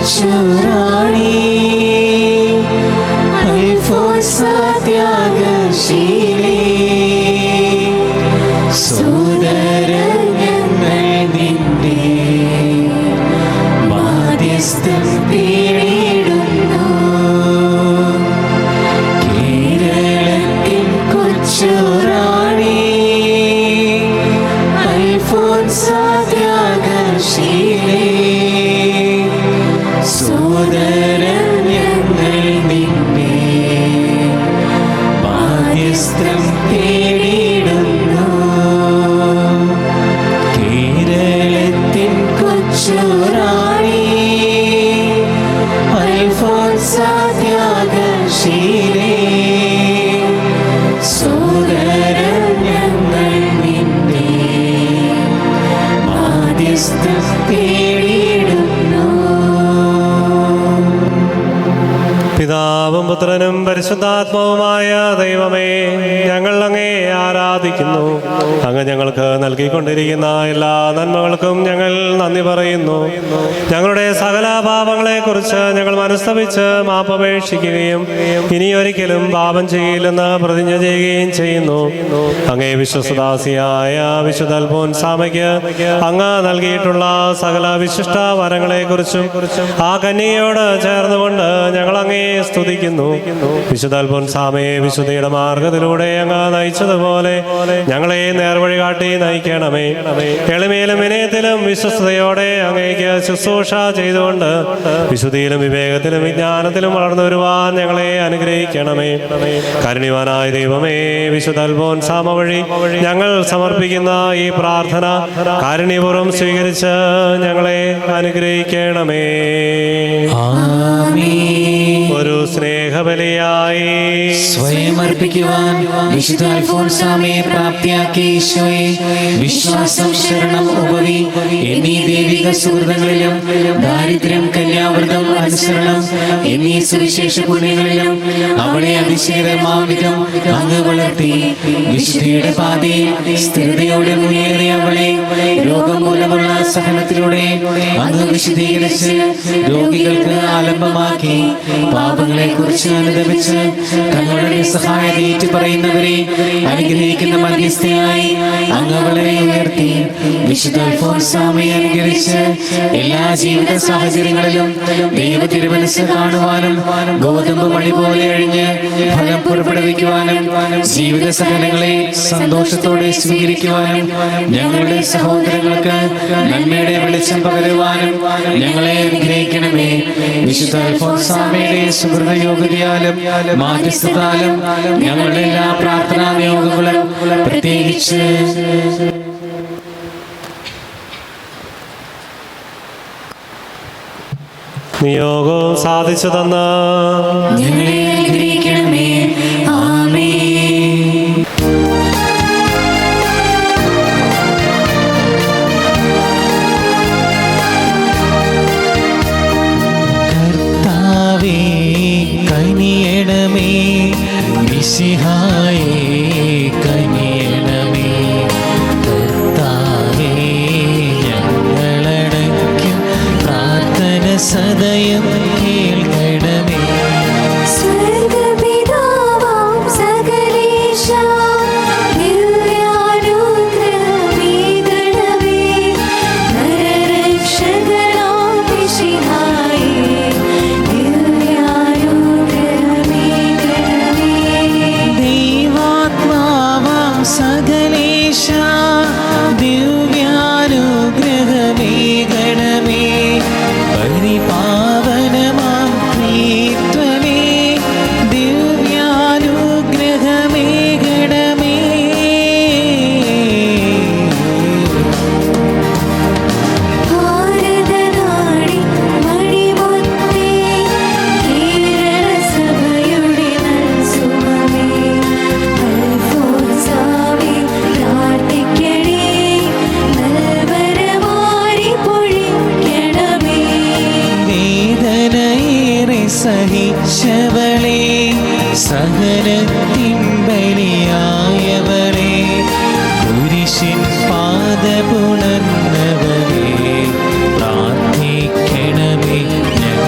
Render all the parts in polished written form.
കൊച്ചുറാണി അൽഫോൻസ ത്യാഗശീലി, സോദരൻ ഞങ്ങൾ നിന്റെ മാധ്യസ്ഥം തേടിയിടുന്നു. കേരളത്തിൻ കൊച്ചുറാണി അൽഫോൻസ ത്യാഗശീലി, സോദരൻ ഞങ്ങൾ നിന്നെ മാധ്യസ്ഥം തേടിയിടുന്നു. കേരളത്തിൻ കൊച്ചുറാണി അൽഫോൻസ ത്യാഗശീലി, സോദരൻ ഞങ്ങൾ നിന്നെ മാധ്യസ്ഥം തേടിയിടുന്നു. പിതാവും പുത്രനും പരിശുദ്ധാത്മാവുമായ ദൈവമേ, ഞങ്ങൾ അങ്ങേ ആരാധിക്കുന്നു. അങ്ങ് ഞങ്ങൾക്ക് നൽകിക്കൊണ്ടിരിക്കുന്ന എല്ലാ നന്മകൾക്കും ഞങ്ങൾ നന്ദി പറയുന്നു. ഞങ്ങളുടെ സകല പാപങ്ങളെക്കുറിച്ച് ഞങ്ങൾ മനസ്തപിച്ച് മാപ്പപേക്ഷിക്കുകയും ഇനിയൊരിക്കലും പാപം ചെയ്യില്ലെന്ന് പ്രതിജ്ഞ ചെയ്യുകയും ചെയ്യുന്നു. അങ്ങേ വിശ്വസദാസിയായ വിശുദ്ധ അൽഫോൻസാമയ്ക്ക് അങ്ങ് നൽകിയിട്ടുള്ള സകല വിശിഷ്ട വരങ്ങളെക്കുറിച്ചും ആ കന്യകയോട് ചേർന്നുകൊണ്ട് ഞങ്ങൾ അങ്ങേ സ്തുതിക്കുന്നു. വിശുദ്ധ അൽഫോൻസാമയെ വിശുദ്ധിയുടെ മാർഗത്തിലൂടെ അങ്ങ് നയിച്ചതുപോലെ ഞങ്ങളെ നേർവഴി കാട്ടി നയിക്കണമേ. എളിമയിലും വിനയത്തിലും വിശ്വസ്തയോടെ അങ്ങേക്ക് ശുശ്രൂഷ ചെയ്തുകൊണ്ട് വിശുദ്ധിയിലും വിവേകത്തിലും വിജ്ഞാനത്തിലും വളർന്നു വരുവാൻ ഞങ്ങളെ അനുഗ്രഹിക്കണമേ. കാരുണ്യവാനായ ദൈവമേ, വിശുദ്ധ അൽഫോൻസാമ വഴി ഞങ്ങൾ സമർപ്പിക്കുന്ന ഈ പ്രാർത്ഥന കാരുണ്യപൂർവ്വം സ്വീകരിച്ച് ഞങ്ങളെ അനുഗ്രഹിക്കണമേ. ഒരു സ്നേഹബലിയായി സ്വയം അർപ്പിക്കുവാൻ വിശുദ്ധ അൽഫോൻസാമയെ പ്രാപ്തിയാക്കി ഈശോയെ വിശ്വാസം, ശരണം, ഉപവി എന്നീ ദൈവിക സുഹൃതങ്ങളിലും ദാരിദ്ര്യം, കന്യാവ്രതം, അനുസരണം എന്നീ സുവിശേഷ പുണ്യങ്ങളിലും അവളെ അതിശയകരമാവിധം അങ്ങ് വളർത്തി. വിശുദ്ധിയുടെ പാതയിൽ സ്ഥിരതയോടെ മുന്നേറിയ അവളെ രോഗം മൂലമുള്ള സഹനത്തിലൂടെ അങ്ങ് വിശദീകരിച്ച് രോഗികൾക്ക് ആലംബമാക്കി. പാപങ്ങളെ കുറിച്ച് അനുദപിച്ച് തങ്ങളുടെ നിസ്സഹായത ഏറ്റു പറയുന്നവരെ അനുഗ്രഹിക്കുന്ന മധ്യസ്ഥയായി അങ്ങ് അവളെ ഉയർത്തി. വിശുദ്ധ അൽഫോൻസാമയെ അനുകരിച്ച് എല്ലാ ജീവിത സാഹചര്യങ്ങളിലും ദൈവ തിരുമനസ്സ് കാണുവാനും ഗോതമ്പ് മണി പോലെ അഴിഞ്ഞ് ഫലം പുറപ്പെടുവിക്കുവാനും ജീവിത സഹനങ്ങളെ സന്തോഷത്തോടെ സ്വീകരിക്കുവാനും ഞങ്ങളുടെ സഹോദരങ്ങൾക്ക് നന്മയുടെ വെളിച്ചം പകരുവാനും ഞങ്ങളെ അനുഗ്രഹിക്കണമേ. വിശുദ്ധ അൽഫോൻസാമയുടെ സുഹൃത യോഗ്യതയാലും മാധ്യസ്ഥത്താലും ഞങ്ങളുടെ എല്ലാ പ്രാർത്ഥനാ നിയോഗങ്ങളും പ്രത്യേകിച്ച് നിയോഗവും സാധിച്ചു തന്ന ഞങ്ങളെ അനുഗ്രഹിക്കണമേ. ആമേൻ. കർത്താവേ കനിയണമേ, മിശിഹായേ കനിയണമേ. കർത്താവേ ഞങ്ങളടയ്ക്കും പ്രാർത്ഥന സദയം കേൾക്കണമേ. സ്വർഗ്ഗപിതാവാം സകലേശാ, ദിവ്യാനുഗ്രഹമേകണമേ. നരരക്ഷകനാം മിശിഹായേ, ദിവ്യാനുഗ്രഹമേകണമേ. ദൈവാത്മാവാം സകലേശാ, ദിവ്യാനുഗ്രഹമേകണമേ. പരിപാവനമാം ത്രിത്വമേ, ദിവ്യാനുഗ്രഹമേകണമേ. ഭാരതനാടി മണിമുത്തേ, കേരളസഭയുടെ നൽസുമമേ. അൽഫോൻസാമേ പ്രാർത്ഥിക്കണേ, നൽവരമാരി പൊഴിക്കണമേ. വേദനയേറെ സഹിച്ചവളെ, സഹനത്തിൻ ബലിയായവളെ, കുരിശിൻ പാദപുണർന്നവളെ, പ്രാർത്ഥിക്കണമേ ഞങ്ങൾ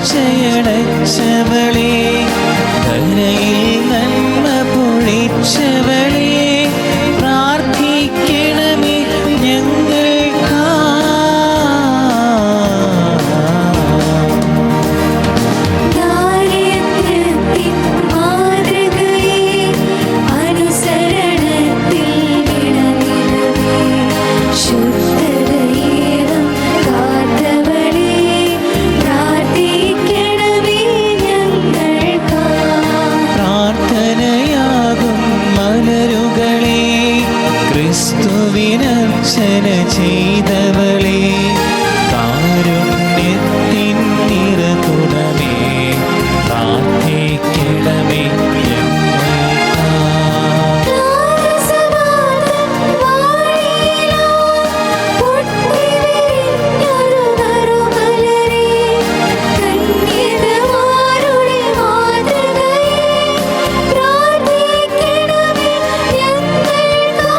വളർച്ചയടച്ചവളെ കരയിൽ നന്മ പൊഴിച്ചവളെ പ്രാർത്ഥിക്കണമേ ഞങ്ങൾക്കാ. ദാരിദ്ര്യത്തിൻ മാതൃകയെ അനുസരണത്തിൽ വിടവിടവേ ശുദ്ധതയേവം കാത്തവളെ പ്രാർത്ഥിക്കണമേ ഞങ്ങൾക്കാ. പ്രാർത്ഥനയാകും മലരുകളെ ക്രിസ്തുവിനർച്ചന ചെയ്തവളെ കാരുണ്യത്തിൻ നിറകുടമേ പ്രാർത്ഥിക്കണമേ ഞങ്ങൾക്കാ. ക്ലാരസമാർദ്ദം വാഴിയിലോ പൊട്ടിവിരിഞ്ഞൊരു നറുമലരേ കന്യകമാരുടെ മാതൃകയെ പ്രാർത്ഥിക്കണമേ ഞങ്ങൾക്കാ.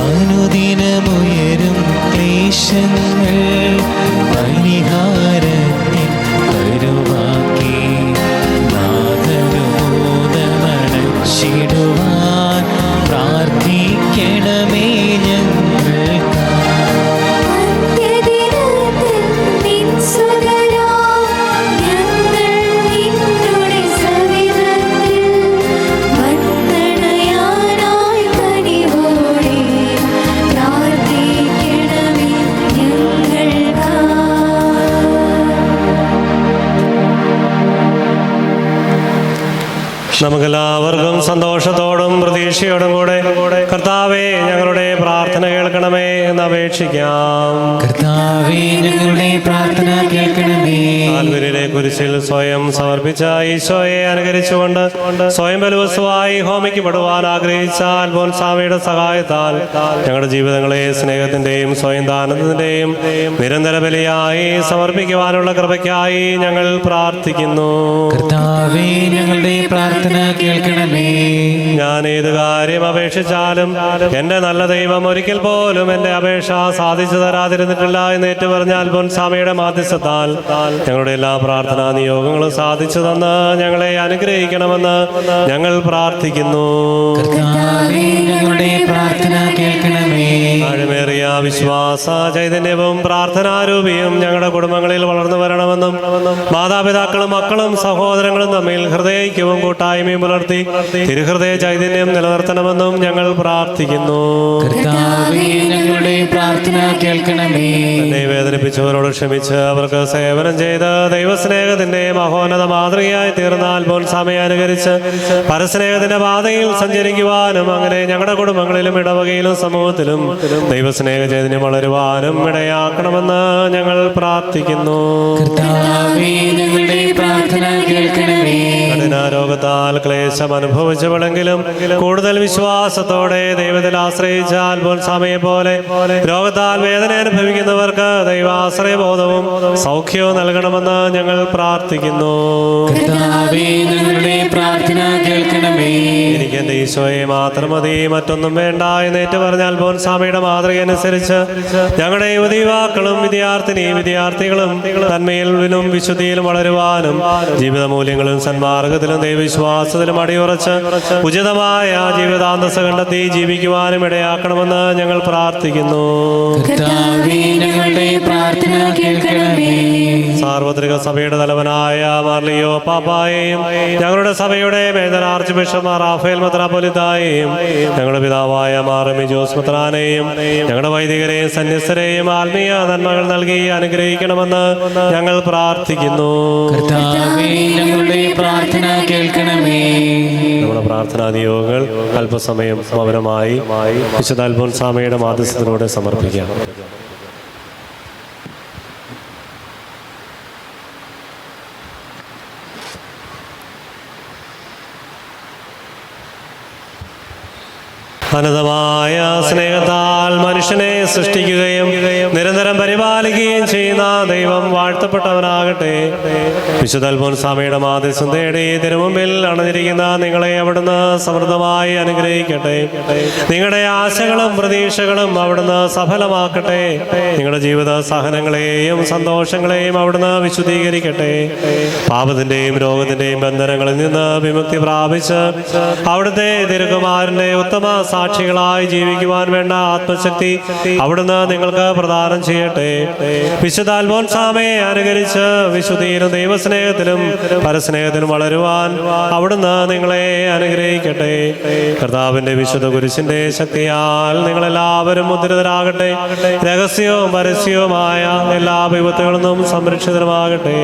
അനുദിനമുയരും ക്ലേശങ്ങൾ പരിഹാരത്തിൻ കരുവാക്കി നാദനുമോദമടച്ചിടുവാൻ പ്രാർത്ഥിക്കണമേ ഞങ്ങൾക്കാ. അന്ത്യദിനത്തിൽ നിൻ സുതരാം ഞങ്ങൾ നിന്നുടെ സവിധത്തിൽ വന്ദനയാനായി കനിവോടെ പ്രാർത്ഥിക്കണമേ ഞങ്ങൾക്കാ. നമുക്കെല്ലാവർക്കും സന്തോഷത്തോടും പ്രതീക്ഷയോടും കൂടെ കർത്താവേ ഞങ്ങളുടെ പ്രാർത്ഥന കേൾക്കണമേ എന്ന് അപേക്ഷിക്കാം. കർത്താവേ ഞങ്ങളുടെ പ്രാർത്ഥന കേൾക്കണമേ. കാൽവരിയിലെ കുരിശിൽ സ്വയം സമർപ്പിച്ച ഈശോയെ അനുകരിച്ചുകൊണ്ട് സ്വയം ബലിവസ്തുവായി ഹോമിക്കപ്പെടുവാൻ ആഗ്രഹിച്ച അൽഫോൻസാമയുടെ സഹായത്താൽ ഞങ്ങളുടെ ജീവിതങ്ങളെ സ്നേഹത്തിന്റെയും സ്വയം ദാനത്തിന്റെയും നിരന്തര ബലിയായി സമർപ്പിക്കുവാനുള്ള കൃപയ്ക്കായി ഞങ്ങൾ പ്രാർത്ഥിക്കുന്നു. കർത്താവേ ഞങ്ങളുടെ പ്രാർത്ഥന കേൾക്കണമേ. ഞാൻ ഏത് കാര്യം അപേക്ഷിച്ചാലും എന്റെ നല്ല ദൈവം ഒരിക്കൽ പോലും എന്റെ അപേക്ഷ സാധിച്ചു തരാതിരുന്നിട്ടില്ല എന്ന് ഏറ്റുപറഞ്ഞ അൽഫോൻസാമയുടെ മാധ്യസ്ഥത്താൽ ഞങ്ങളുടെ എല്ലാ പ്രാർത്ഥനാ നിയോഗങ്ങളും സാധിച്ചു തന്ന് ഞങ്ങളെ അനുഗ്രഹിക്കണമെന്ന് ഞങ്ങൾ പ്രാർത്ഥിക്കുന്നു. കർത്താവേ ഞങ്ങളുടെ പ്രാർത്ഥന കേൾക്കണമേ. ആഴമേറിയ വിശ്വാസ ചൈതന്യവും പ്രാർത്ഥനാരൂപിയും ഞങ്ങളുടെ കുടുംബങ്ങളിൽ വളർന്നു വരണമെന്നും മാതാപിതാക്കളും മക്കളും സഹോദരങ്ങളും തമ്മിൽ ഹൃദയൈക്യവും കൂട്ടായ്മയും പുലർത്തി തിരുഹൃദയ ചൈതന്യം നിലനിർത്തണമെന്നും ഞങ്ങൾ പ്രാർത്ഥിക്കുന്നു. കർത്താവേ ഞങ്ങളുടെ പ്രാർത്ഥന കേൾക്കണമേ. എന്നെ വേദനിപ്പിച്ചവരോട് ക്ഷമിച്ച് അവർക്ക് സേവനം ചെയ്ത് ദൈവസ്നേഹത്തിന്റെ മഹോന്നത മാതൃകയായി തീർന്ന അൽഫോൻസാമയെ അനുകരിച്ച് പരസ്നേഹത്തിന്റെ പാതയിൽ സഞ്ചരിക്കുവാനും അങ്ങനെ ഞങ്ങളുടെ കുടുംബങ്ങളിലും ഇടവകയിലും സമൂഹത്തിലും ദൈവസ്നേഹ ചൈതന്യം വളരുവാനും ഇടയാക്കണമെന്ന് ഞങ്ങൾ പ്രാർത്ഥിക്കുന്നു. കർത്താവേ ഞങ്ങളുടെ പ്രാർത്ഥന കേൾക്കണമേ. കഠിനാരോഗത്താൽ ക്ലേശം അനുഭവിച്ചവളെങ്കിലും കൂടുതൽ വിശ്വാസത്തോടെ ദൈവത്തിൽ ആശ്രയിച്ച അൽഫോൻസാമയെ പോലെ രോഗത്താൽ വേദന അനുഭവിക്കുന്നവർക്ക് ദൈവാശ്രയബോധവും സൗഖ്യവും നൽകണമെന്ന് ഞങ്ങൾ പ്രാർത്ഥിക്കുന്നു. കർത്താവേ ഞങ്ങളുടെ പ്രാർത്ഥന കേൾക്കണമേ. എനിക്ക് എന്റെ ഈശോയെ മാത്രം മതി, മറ്റൊന്നും വേണ്ട എന്നേറ്റ് പറഞ്ഞ അൽഫോൻസാമയുടെ മാതൃക അനുസരിച്ച് ഞങ്ങളുടെ യുവതീവാക്കളും വിദ്യാർത്ഥിനികളും തന്മയിലും വിശുദ്ധിയിലും വളരുവാനും ജീവിത മൂല്യങ്ങളും സന്മാർഗത്തിലും ദൈവവിശ്വാസത്തിലും അടിയുറച്ച് ഉചിതമായ ജീവിതാന്തസ് കണ്ടെത്തി ജീവിക്കുവാനും ഇടയാക്കണമെന്ന് ഞങ്ങൾ പ്രാർത്ഥിക്കുന്നു. കർത്താവേ ഞങ്ങളുടെ പ്രാർത്ഥന കേൾക്കണമേ. സാർവത്രിക സഭയുടെ തലവനായ മാർലിയോ പാപ്പായെയും ഞങ്ങളുടെ സഭയുടെ മേജർ ആർച്ച് ബിഷപ്പ് റാഫേൽ മെത്രാപ്പൊലീത്തായെയും ഞങ്ങളുടെ പിതാവായ മാറമി ജോസ് മെത്രാനെയും ഞങ്ങളുടെ വൈദികരെയും സന്യസ്തരെയും ആത്മീയ നന്മകൾ നൽകി അനുഗ്രഹിക്കണമെന്ന് ഞങ്ങൾ പ്രാർത്ഥിക്കുന്നു. കർത്താവേ ഞങ്ങളുടെ പ്രാർത്ഥന കേൾക്കണമേ. നമ്മുടെ പ്രാർത്ഥനാ നിയോഗങ്ങൾ അല്പസമയം മൗനമായി വിശുദ്ധ അൽഫോൻസാമയുടെ മാധ്യസ്ഥത്തിലൂടെ സമർപ്പിക്കാം. അനന്തമായ സ്നേഹത്താൽ മനുഷ്യനെ സൃഷ്ടിക്കുകയും നിരന്തരം പരിപാലിക്കുകയും ചെയ്യുന്ന ദൈവം വാഴ്ത്തപ്പെട്ടവനാകട്ടെ. വിശുദ്ധ അൽഫോൻസാമയുടെ മാധ്യസ്ഥം തേടി തിരുമുമ്പിൽ അണഞ്ഞിരിക്കുന്ന നിങ്ങളെ അവിടുന്ന് സമൃദ്ധമായി അനുഗ്രഹിക്കട്ടെ. നിങ്ങളുടെ ആശകളും പ്രതീക്ഷകളും അവിടുന്ന് സഫലമാക്കട്ടെ. നിങ്ങളുടെ ജീവിത സഹനങ്ങളെയും സന്തോഷങ്ങളെയും അവിടുന്ന് വിശുദ്ധീകരിക്കട്ടെ. പാപത്തിന്റെയും രോഗത്തിന്റെയും ബന്ധനങ്ങളിൽ നിന്ന് വിമുക്തി പ്രാപിച്ച് അവിടുത്തെ തിരുകുമാരന്റെ ഉത്തമ സാക്ഷികളായി ജീവിക്കുവാൻ വേണ്ട ആത്മശക്തി അവിടുന്ന് നിങ്ങൾക്ക് പ്രദാനം ചെയ്യട്ടെ. വിശുദ്ധ അൽഫോൻസാമയെ അനുകരിച്ച് വിശുദ്ധിയിലും ദൈവസ്നേഹത്തിലും പരസ്നേഹത്തിലും വളരുവാൻ അവിടുന്ന് നിങ്ങളെ അനുഗ്രഹിക്കട്ടെ. കർത്താവിന്റെ വിശുദ്ധ കുരിശിന്റെ ശക്തിയാൽ നിങ്ങളെല്ലാവരും മുദ്രിതരാകട്ടെ. രഹസ്യവും പരസ്യവുമായ എല്ലാ വിപത്തുകളിൽ നിന്നും സംരക്ഷിതരുമാകട്ടെ.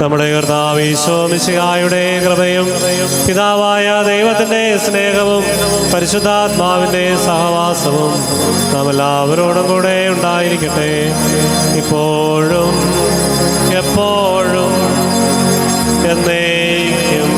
നമ്മുടെ കർത്താവ് ഈശോ മിശിഹായുടെ കൃപയും പിതാവായ ദൈവത്തിന്റെ സ്നേഹവും പരിശുദ്ധാത്മാവിന്റെ സഹവാസവും നാം എല്ലാവരോടും കൂടെ ഉണ്ടായിരിക്കട്ടെ, ഇപ്പോഴും എപ്പോഴും എന്നേക്കും.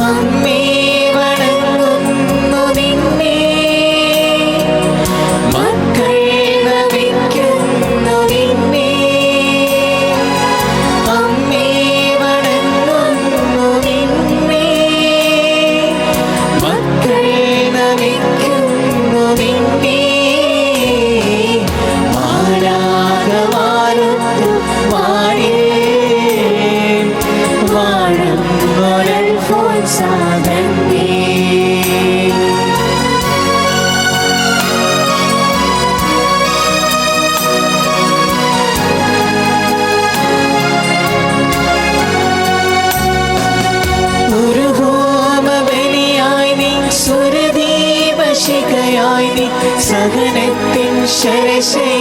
അമ്മേ വണങ്ങുന്നു നിന്നെ ഈശ്വരശേ